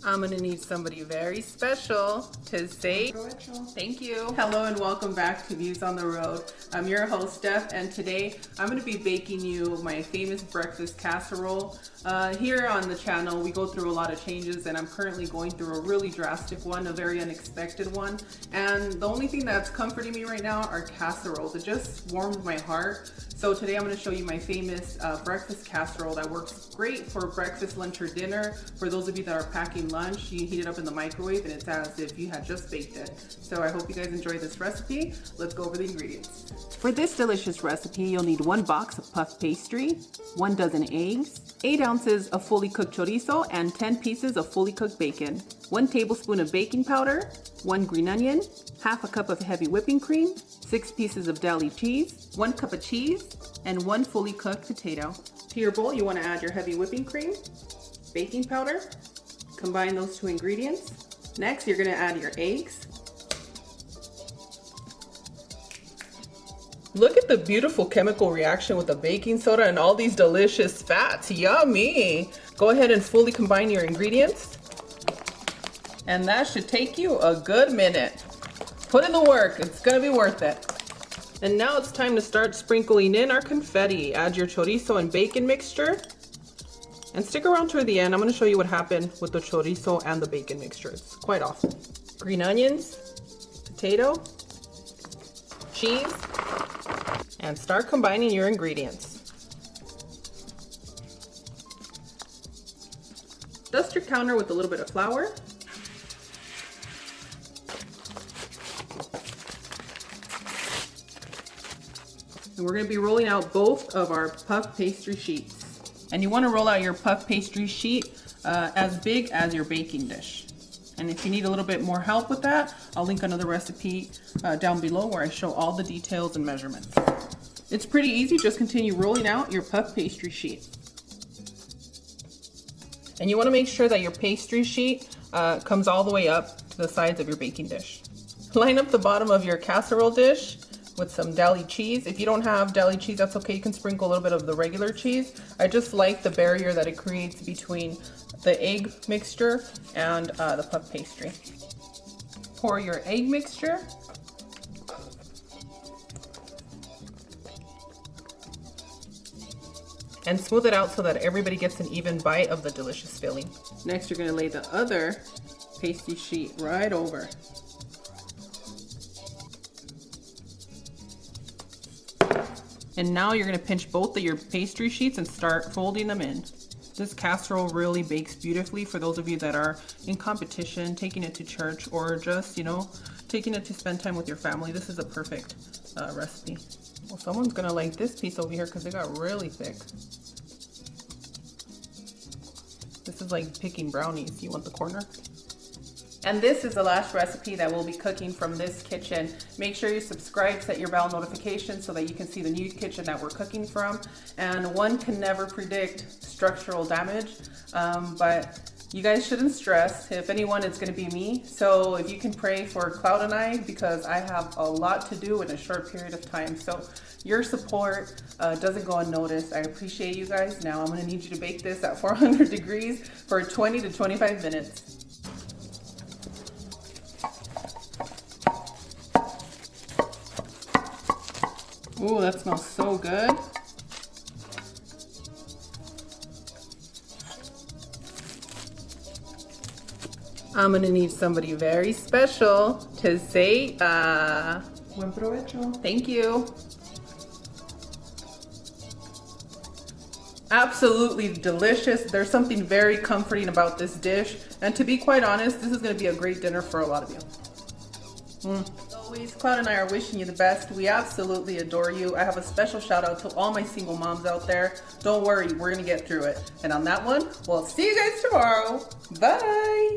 I'm gonna need somebody very special to say thank you. Hello and welcome back to Views on the Road. I'm your host, Steph, and today I'm gonna be baking you my famous breakfast casserole. Here on the channel, we go through a lot of changes, and I'm currently going through a really drastic one, a very unexpected one. And the only thing that's comforting me right now are casseroles. It just warms my heart. So today I'm going to show you my famous breakfast casserole that works great for breakfast, lunch, or dinner. For those of you that are packing lunch, you heat it up in the microwave and it's as if you had just baked it. So I hope you guys enjoy this recipe. Let's go over the ingredients. For this delicious recipe, you'll need 1 box of puff pastry, 1 dozen eggs, 8 ounces of fully cooked chorizo, and 10 pieces of fully cooked bacon, 1 tablespoon of baking powder, 1 green onion, half a cup of heavy whipping cream, 6 pieces of deli cheese, 1 cup of cheese, and 1 fully cooked potato. To your bowl, you want to add your heavy whipping cream, baking powder, combine those 2 ingredients. Next, you're going to add your eggs. Look at the beautiful chemical reaction with the baking soda and all these delicious fats. Yummy! Go ahead and fully combine your ingredients. And that should take you a good minute. Put in the work, it's gonna be worth it. And now it's time to start sprinkling in our confetti. Add your chorizo and bacon mixture. And stick around toward the end. I'm gonna show you what happened with the chorizo and the bacon mixture. It's quite awesome. Green onions, potato, cheese, and start combining your ingredients. Dust your counter with a little bit of flour. And we're going to be rolling out both of our puff pastry sheets. And you want to roll out your puff pastry sheet as big as your baking dish. And if you need a little bit more help with that, I'll link another recipe down below where I show all the details and measurements. It's pretty easy, just continue rolling out your puff pastry sheet. And you want to make sure that your pastry sheet comes all the way up to the sides of your baking dish. Line up the bottom of your casserole dish with some deli cheese. If you don't have deli cheese, that's okay. You can sprinkle a little bit of the regular cheese. I just like the barrier that it creates between the egg mixture and the puff pastry. Pour your egg mixture. And smooth it out so that everybody gets an even bite of the delicious filling. Next, you're gonna lay the other pastry sheet right over. And now you're gonna pinch both of your pastry sheets and start folding them in. This casserole really bakes beautifully for those of you that are in competition, taking it to church, or just, you know, taking it to spend time with your family. This is a perfect recipe. Well, someone's gonna like this piece over here because they got really thick. This is like picking brownies. You want the corner? And this is the last recipe that we'll be cooking from this kitchen. Make sure you subscribe, set your bell notifications so that you can see the new kitchen that we're cooking from. And one can never predict structural damage, but you guys shouldn't stress. If anyone, it's gonna be me. So if you can pray for Cloud and I, because I have a lot to do in a short period of time. So your support doesn't go unnoticed. I appreciate you guys. Now I'm gonna need you to bake this at 400 degrees for 20 to 25 minutes. Ooh, that smells so good. I'm gonna need somebody very special to say, buen provecho. Thank you. Absolutely delicious. There's something very comforting about this dish. And to be quite honest, this is gonna be a great dinner for a lot of you. As always, Cloud and I are wishing you the best. We absolutely adore you. I have a special shout out to all my single moms out there. Don't worry, we're gonna get through it. And on that one, we'll see you guys tomorrow. Bye.